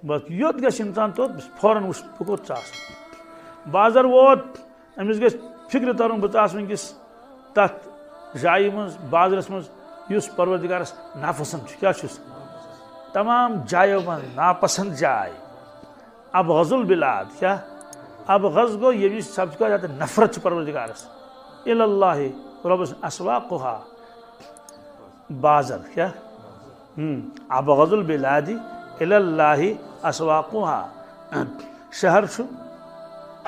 بس یوت گژھِ انسان توت فوراً وٕچھ بہٕ کوٚت ژاس بازر ووت أمِس گژھِ فِکرِ ترُن بہٕ ژاس وٕنکٮ۪س تَتھ جایہِ منٛز بازرَس منٛز یُس پروردگارَس ناپسنٛد چھُ کیٛاہ چھُس تمام جایو منٛز ناپسنٛد جاے ابغض البلاد کیا ابغض گو ییٚمِچ سب سے زیادہ نفرت چھِ پروردگارس الا اللہ رۄبس اسواقها بازر کیا ابغض البلاد الا اللہ اسواقها شہر چھُ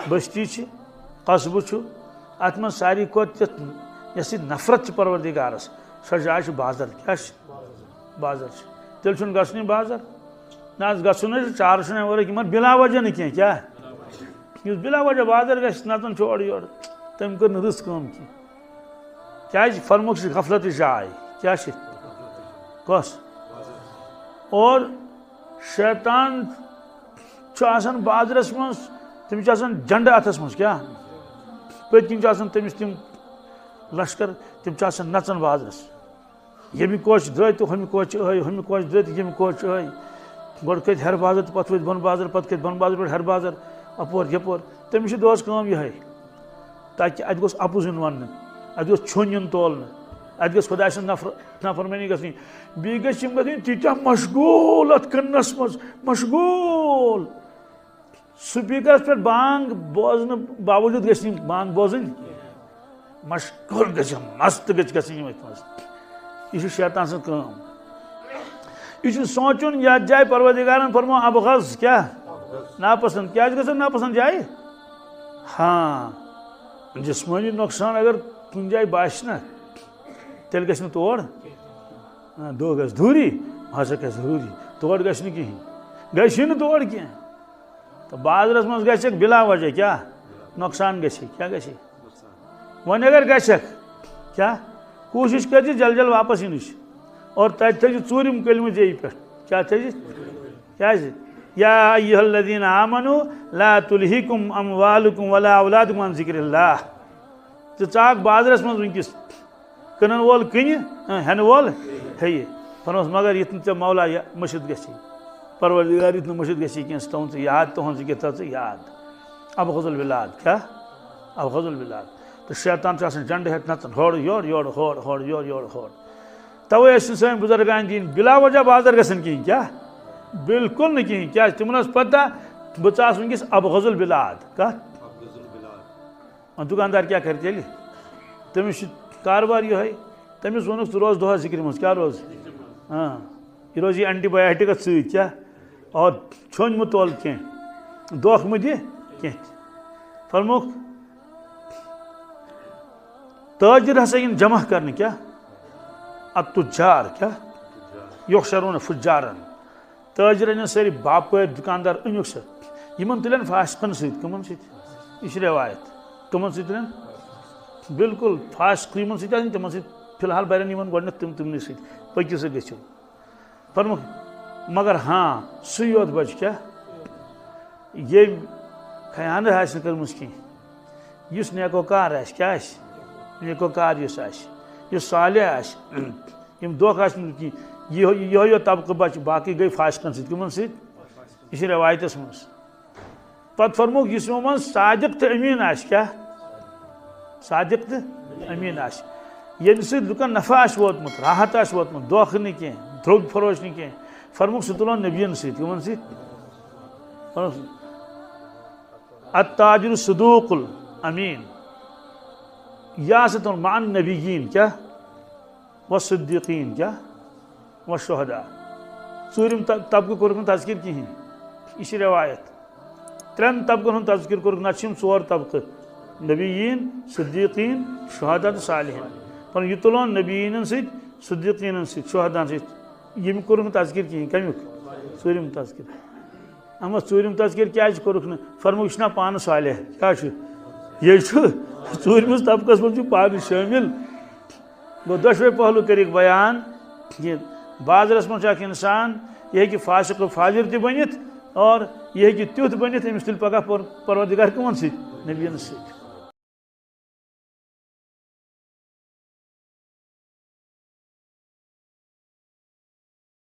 بستی چھِ قصبہٕ چھُ اتھ منٛز ساروی کھۄتہٕ یۄس یہِ نفرت چھِ پروردگارس سۄ جاے چھِ بازر کیٛاہ چھِ بازر چھِ تیٚلہِ چھُنہٕ گژھنُے بازر نہ حظ گژھُن حظ چار چھُنہٕ ورٲے مگر بلا وجہ نہٕ کینٛہہ کیٛاہ یُس بلا وجہ بازر گژھِ نژُن چھُ اورٕ یورٕ تٔمۍ کٔر نہٕ رٕژ کٲم کینٛہہ کیٛازِ فرموک چھِ غفلتٕچ جاے کیٛاہ چھِ کۄس اور شیطان چھُ آسان بازرس منٛز تٔمِس چھُ آسان جنڈٕ اتھس منٛز کیٛاہ پٔتۍ کِنۍ چھُ آسان تٔمِس تِم لشکر تِم چھِ آسان نژان بازرس ییٚمہِ کوچہِ درٛٲے تہٕ ہُمہِ کوچہِ ٲے ہُمہِ کوچہِ درٛٲے تہٕ ییٚمہِ کوچہِ ٲے گۄڈٕ کھٔتۍ ہیٚرِ بازر تہٕ پتہٕ ؤتھۍ بۄن بازر پتہٕ کھٔتۍ بۄن بازر پٮ۪ٹھ ہیٚرِ بازر اپور یپور تٔمِس چھِ دۄہس کٲم یِہے تاکہِ اتہِ گوٚژھ اَپُز یُن وننہٕ اتہِ گوٚژھ ژھیوٚن یُن تولنہٕ اتہِ گٔژھ خۄداے سٕنٛز نافرمٲنی گژھٕنۍ بیٚیہِ گٔژھۍ یِم گژھٕنۍ تیٖتیاہ مشغوٗل اتھ کٕننس منٛز مشغوٗل سپیٖکرس پٮ۪ٹھ بانگ بوزنہٕ باوجوٗد گژھِ نہٕ یِم بانگ بوزٕنۍ مشغوٗل گژھِ مست گژھِ یِم أتھۍ منٛز یہ چھِ شیطان سٕنٛز کٲم یہ چھُ سونٛچُن یتھ جایہِ پروردگارن فرمو ابغض کیٛاہ ناپسنٛد کیٛازِ گژھن ناپسنٛد جایہِ ہاں جسمٲنی نۄقصان اگر کُنہِ جایہِ باسہِ نا تیٚلہِ گژھِ نہٕ تور دۄہ گژھِ دوٗری ہسا گژھِ ضروٗری تور گژھِ نہٕ کِہیٖنۍ گژھی نہٕ تور کینٛہہ تہٕ بازرس منٛز گژھکھ بلا وجہ کیٛاہ نۄقصان گژھی کیٛاہ گژھی وۄنۍ اگر گژھکھ کیٛاہ کوٗشش کٔرزِ جل جل واپس یِنٕچ اور تتہِ تھٲیزِ ژوٗرِم کلمہٕ ژےٚ پٮ۪ٹھ کیٛاہ تھٲیزِ کیٛازِ یا ایُّہا الذیٖنَ آمنوٗ لا تُلہِکُم اموالُکُم ولا اولادُکُم عن ذکر اللہ ژٕ ژاکھ بازرس منٛز وٕنکٮ۪س کٕنن وول کٕنہِ ہٮ۪نہٕ وول ہیٚیہِ فرموس مگر یُتھ نہٕ ژےٚ مولا مٔشِد گژھی پروردگار یُتھ نہٕ مٔشِد گژھی کینٛہہ سُہ تھاوُن ژٕ یاد تُہُنٛد ذِکر تھاو ژٕ یاد ابغض البلاد کیٛاہ ابغض البلاد تہٕ شیطان چھُ آسان جنڈٕ ہٮ۪تھ نژان ہورٕ یورٕ یورٕ ہورٕ ہورٕ یورٕ یورٕ ہورٕ توے ٲسۍ نہٕ سٲنۍ بُزرگان دِنۍ بلا وجہ بازر گژھن کِہیٖنۍ کیٛاہ بالکل نہٕ کِہیٖنۍ کیٛازِ تِمن ٲس پتہ بہٕ ژاس وٕنکٮ۪س ابغض البلاد کتھ دُکاندار کیٛاہ کرِ تیٚلہِ تٔمِس چھُ کاربار یِہوے تٔمِس ووٚنُکھ ژٕ روز دۄہس ذِکرِ منٛز کیٛاہ روز یہِ روزِ اینٹی بایاٹِک اتھ سۭتۍ کیٛاہ اور ژھیوٚن مہٕ تول کینٛہہ دھوکہٕ مہٕ دِ کینٛہہ تہِ فرموکھ تٲجر ہسا یِن جمع کرنہٕ کیٛاہ التُجار کیٛاہ یحشرون فُجارن تٲجر أنِن سٲری باپٲرۍ دُکاندار أنِکھ سا یِمن تُلن فاسقن سۭتۍ کٕمن سۭتۍ یہِ چھِ رٮ۪وایت کٕمن سۭتۍ تُلن بالکل فاسق یِمن سۭتۍ آسن تِمن سۭتۍ فی الحال برن یِمن گۄڈنٮ۪تھ تِمنٕے سۭتۍ پٔکِو سا گٔژھِو فرموکھ مگر ہاں سُے یوت بچہِ کیٛاہ ییٚمۍ خیانت آسہِ نہٕ کٔرمٕژ کینٛہہ یُس نیکوکار آسہِ کیٛاہ آسہِ نیکوکار یُس آسہِ یُس صالح آسہِ یِم دھوکہٕ آسہِ نہٕ کینٛہہ یِہوے یوت طبقہٕ بچہِ باقٕے گٔے فاسقن سۭتۍ کٕمن سۭتۍ یہِ چھِ رٮ۪وایتس منٛز پتہٕ فرموکھ یُس یِمو منٛز صادق تہٕ أمیٖن آسہِ کیٛاہ صادق تہٕ أمیٖن آسہِ ییٚمہِ سۭتۍ لُکن نفع آسہِ ووتمُت راحت آسہِ ووتمُت دھوکہٕ نہٕ کینٛہہ درٛوٚگ فروش نہٕ کینٛہہ فرموکھ سُہ تُلون نبیین سۭتۍ کٕمن سۭتۍ التاجر الصدوق الامین یہِ ہسا تُل مع النبیین کیٛاہ والصدیقین کیٛاہ والشہداء ژوٗرِم طبقہٕ کوٚرُکھ نہٕ تذکر کِہینۍ یہِ چھِ رٮ۪وایت ترٛٮ۪ن طبقن ہُنٛد تذکر کوٚرُکھ نتہٕ چھِ یِم ژور طبقہٕ نبیین صدیقین شہدا تہٕ صالحین پر یہِ تُلون نبیٖنن سۭتۍ صدیقیٖنن سۭتۍ شہداہن سۭتۍ ییٚمہِ کوٚرُکھ نہٕ تذکر کِہینۍ کمیُک ژوٗرِم تذکر اما ژوٗرِم تذکر کیٛازِ کوٚرُکھ نہٕ فرموکھ یہِ چھُنا پانہٕ صالح کیٛاہ چھُ یہِ چھُ ژوٗرمِس طبقس منٛز چھُ پانہٕ شٲمِل گوٚو دۄشوے پہلوٗ کٔرِکھ بیان یہِ بازرس منٛز چھُ اکھ انسان یہِ ہیٚکہِ فاسق و فاجر تہِ بٔنِتھ اور یہِ ہیٚکہِ تیُتھ بٔنِتھ أمِس تُلہِ پگاہ پروردگار کٕمن سۭتۍ نبیین سۭتۍ